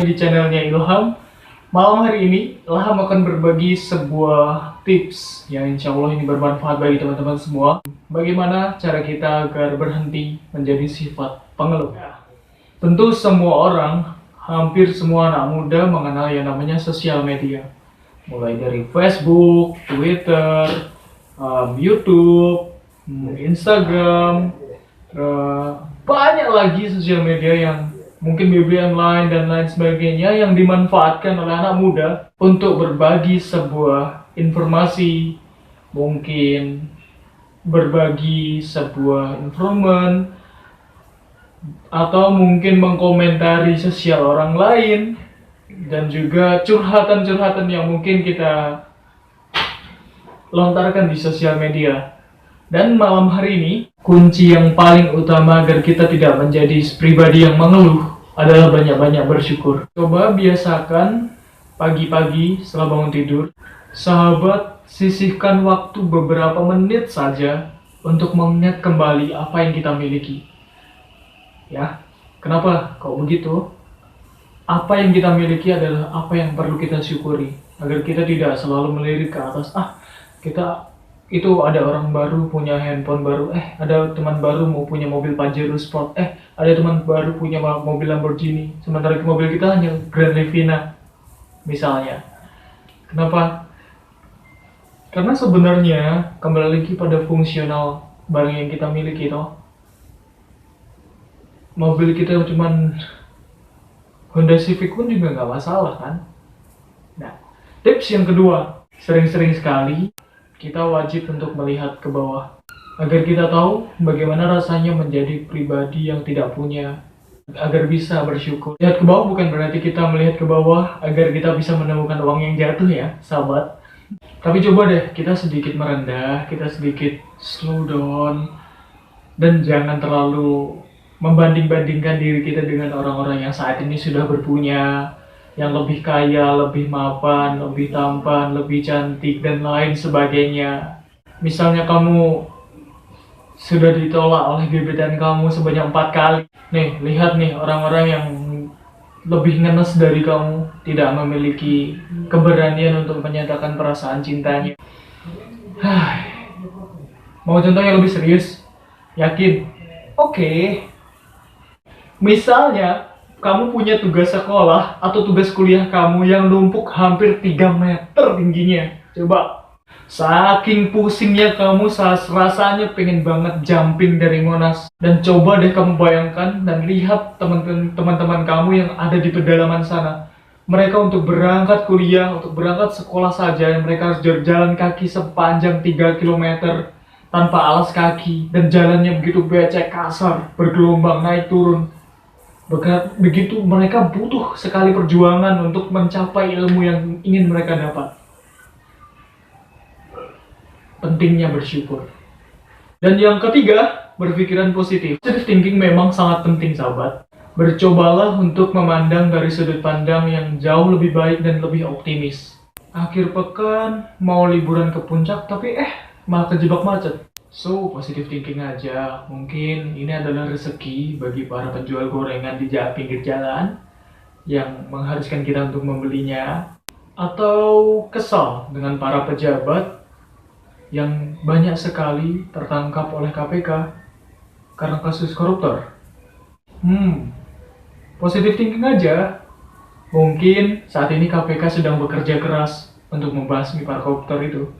lagi di channelnya Ilham. Malam hari ini, Ilham akan berbagi sebuah tips yang insya Allah ini bermanfaat bagi teman-teman semua. Bagaimana cara kita agar berhenti menjadi sifat pengeluh. Tentu semua orang, hampir semua anak muda mengenal yang namanya sosial media. Mulai dari Facebook, Twitter, YouTube, Instagram, banyak lagi sosial media yang mungkin BBM lain dan lain sebagainya yang dimanfaatkan oleh anak muda untuk berbagi sebuah informasi, mungkin berbagi sebuah informasi, atau mungkin mengkomentari sosial orang lain, dan juga curhatan-curhatan yang mungkin kita lontarkan di sosial media. Dan malam hari ini, kunci yang paling utama agar kita tidak menjadi pribadi yang mengeluh adalah banyak-banyak bersyukur. Coba biasakan pagi-pagi setelah bangun tidur, sahabat sisihkan waktu beberapa menit saja untuk mengingat kembali apa yang kita miliki. Ya, kenapa kok begitu? Apa yang kita miliki adalah apa yang perlu kita syukuri, agar kita tidak selalu melirik ke atas. Kita itu ada orang baru punya handphone baru, ada teman baru mau punya mobil Pajero Sport, ada teman baru punya mobil Lamborghini, sementara mobil kita hanya Grand Livina misalnya. Kenapa? Karena sebenarnya kembali lagi pada fungsional barang yang kita miliki toh. Mobil kita cuman Honda Civic pun juga nggak masalah kan. Nah, tips yang kedua, sering-sering sekali kita wajib untuk melihat ke bawah agar kita tahu bagaimana rasanya menjadi pribadi yang tidak punya, agar bisa bersyukur. Lihat ke bawah bukan berarti kita melihat ke bawah agar kita bisa menemukan uang yang jatuh ya, sahabat. Tapi coba deh kita sedikit merendah, kita sedikit slow down, dan jangan terlalu membanding-bandingkan diri kita dengan orang-orang yang saat ini sudah berpunya, yang lebih kaya, lebih mapan, lebih tampan, lebih cantik, dan lain sebagainya. Misalnya kamu sudah ditolak oleh gebetan kamu sebanyak 4 kali. Nih, lihat nih orang-orang yang lebih ngenes dari kamu, tidak memiliki keberanian untuk menyatakan perasaan cintanya. Mau contoh yang lebih serius? Yakin? Oke. Misalnya kamu punya tugas sekolah atau tugas kuliah kamu yang numpuk hampir 3 meter tingginya. Coba, saking pusingnya kamu rasanya pengen banget jumping dari Monas. Dan coba deh kamu bayangkan dan lihat teman-teman kamu yang ada di pedalaman sana. Mereka untuk berangkat kuliah, untuk berangkat sekolah saja, mereka harus jalan kaki sepanjang 3 km tanpa alas kaki. Dan jalannya begitu becek, kasar, bergelombang, naik turun. Begitu mereka butuh sekali perjuangan untuk mencapai ilmu yang ingin mereka dapat. Pentingnya bersyukur. Dan yang ketiga, berpikiran positif. Positive thinking memang sangat penting, sahabat. Bercobalah untuk memandang dari sudut pandang yang jauh lebih baik dan lebih optimis. Akhir pekan mau liburan ke puncak tapi malah kejebak macet. So, positive thinking aja. Mungkin ini adalah rezeki bagi para penjual gorengan di pinggir jalan yang mengharuskan kita untuk membelinya. Atau kesal dengan para pejabat yang banyak sekali tertangkap oleh KPK karena kasus koruptor. Positive thinking aja. Mungkin saat ini KPK sedang bekerja keras untuk membasmi para koruptor itu.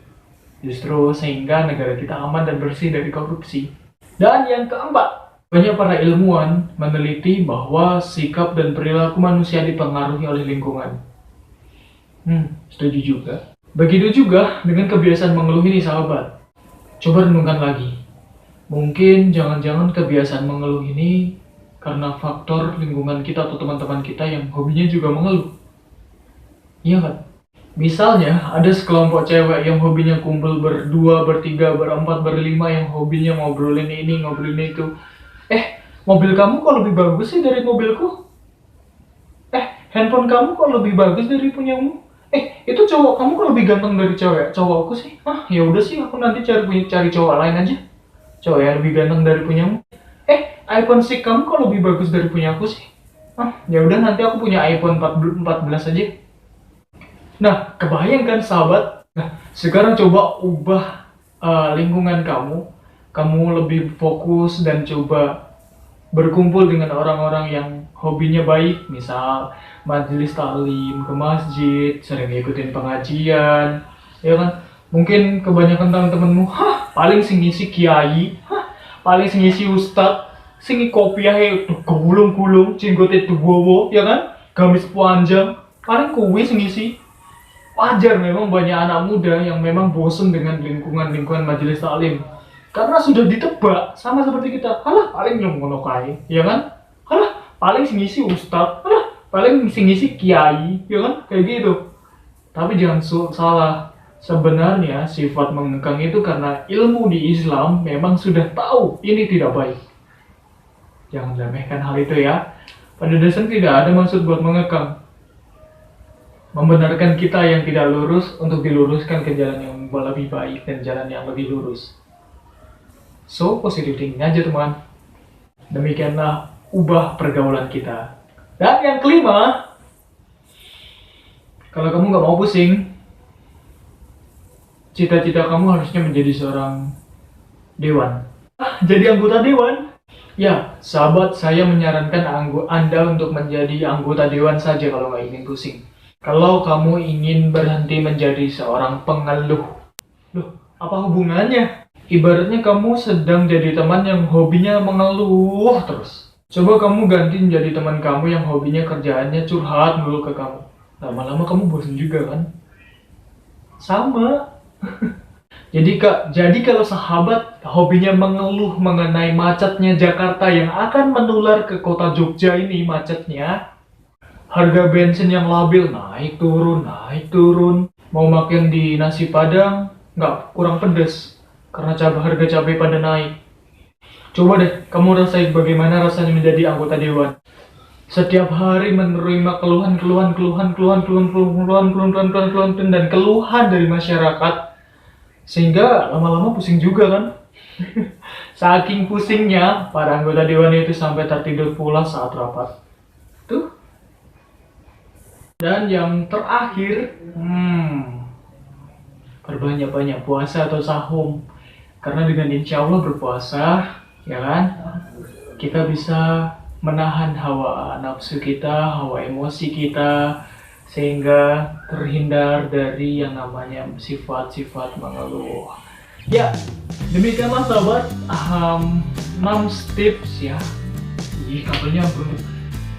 Justru sehingga negara kita aman dan bersih dari korupsi. Dan yang keempat, banyak para ilmuwan meneliti bahwa sikap dan perilaku manusia dipengaruhi oleh lingkungan. Setuju juga. Begitu juga dengan kebiasaan mengeluh ini, sahabat. Coba renungkan lagi. Mungkin jangan-jangan kebiasaan mengeluh ini karena faktor lingkungan kita atau teman-teman kita yang hobinya juga mengeluh. Iya kan? Misalnya ada sekelompok cewek yang hobinya kumpul berdua, bertiga, berempat, berlima, yang hobinya ngobrolin ini, ngobrolin itu. Mobil kamu kok lebih bagus sih dari mobilku? Handphone kamu kok lebih bagus dari punyamu? Itu cowok kamu kok lebih ganteng dari cowokku sih? Ya udah sih, aku nanti cari cowok lain aja. Cowok yang lebih ganteng dari punyamu. iPhone 6 kamu kok lebih bagus dari punyaku sih? Ya udah nanti aku punya iPhone 14 aja. Nah, kebayang kan sahabat? Nah, sekarang coba ubah lingkungan kamu. Kamu lebih fokus dan coba berkumpul dengan orang-orang yang hobinya baik, misal majelis taklim, ke masjid, sering ikutin pengajian, ya kan? Mungkin kebanyakan teman-temanmu, paling sing ngisi kiai, paling sing ngisi ustad, sing kopiah tuh gulung-gulung, jenggote duwowo, ya kan? Gamis panjang, paling kuwi sing ngisi. Wajar memang banyak anak muda yang memang bosen dengan lingkungan majelis taklim. Karena sudah ditebak sama seperti kita. Halah, paling yang ngono kae, ya kan? Halah, paling sing ngisi ustaz. Halah, paling sing ngisi kiai, ya kan? Kayak gitu. Tapi jangan salah. Sebenarnya sifat mengekang itu karena ilmu di Islam memang sudah tahu ini tidak baik. Jangan remehkan hal itu ya. Pada dasarnya tidak ada maksud buat mengekang. Membenarkan kita yang tidak lurus untuk diluruskan ke jalan yang lebih baik dan jalan yang lebih lurus. So, positive thinking aja teman. Demikianlah ubah pergaulan kita. Dan yang kelima, kalau kamu gak mau pusing, cita-cita kamu harusnya menjadi seorang dewan. Jadi anggota dewan? Ya, sahabat, saya menyarankan Anda untuk menjadi anggota dewan saja kalau gak ingin pusing. Kalau kamu ingin berhenti menjadi seorang pengeluh. Loh, apa hubungannya? Ibaratnya kamu sedang jadi teman yang hobinya mengeluh terus. Coba kamu ganti menjadi teman kamu yang hobinya kerjaannya curhat dulu ke kamu. Lama-lama kamu bosan juga kan? Sama. Jadi kalau sahabat hobinya mengeluh mengenai macetnya Jakarta yang akan menular ke kota Jogja ini macetnya, harga bensin yang labil naik turun, mau makan di nasi padang nggak kurang pedes karena harga cabai pada naik. Coba deh kamu rasain bagaimana rasanya menjadi anggota dewan. Setiap hari menerima keluhan dan keluhan dari masyarakat, sehingga lama-lama pusing juga kan. Saking pusingnya para anggota dewan itu sampai tertidur pula saat rapat. Tuh. Dan yang terakhir, perbanyak-banyak puasa atau sahum. Karena dengan insya Allah berpuasa, ya kan, kita bisa menahan hawa nafsu kita, hawa emosi kita, sehingga terhindar dari yang namanya sifat-sifat mengeluh. Ya, demikianlah sahabat, 6 tips ya. Jadi kabelnya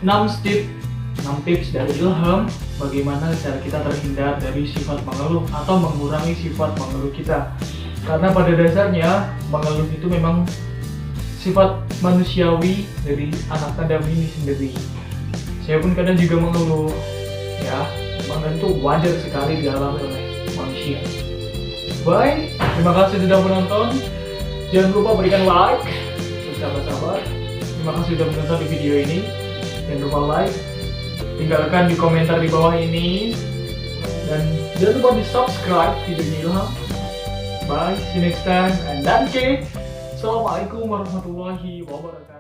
6 tips dari Ilham bagaimana cara kita terhindar dari sifat mengeluh atau mengurangi sifat mengeluh kita. Karena pada dasarnya mengeluh itu memang sifat manusiawi dari anak Adam ini sendiri. Saya pun kadang juga mengeluh, ya, bahkan itu wajar sekali dialami oleh manusia. Bye, terima kasih sudah menonton. Jangan lupa berikan like, sahabat-sahabat. Terima kasih sudah menonton di video ini. Jangan lupa like, tinggalkan di komentar di bawah ini, dan jangan lupa di subscribe video ini Ilham. Bye, see you next time, and danke. Assalamualaikum warahmatullahi wabarakatuh.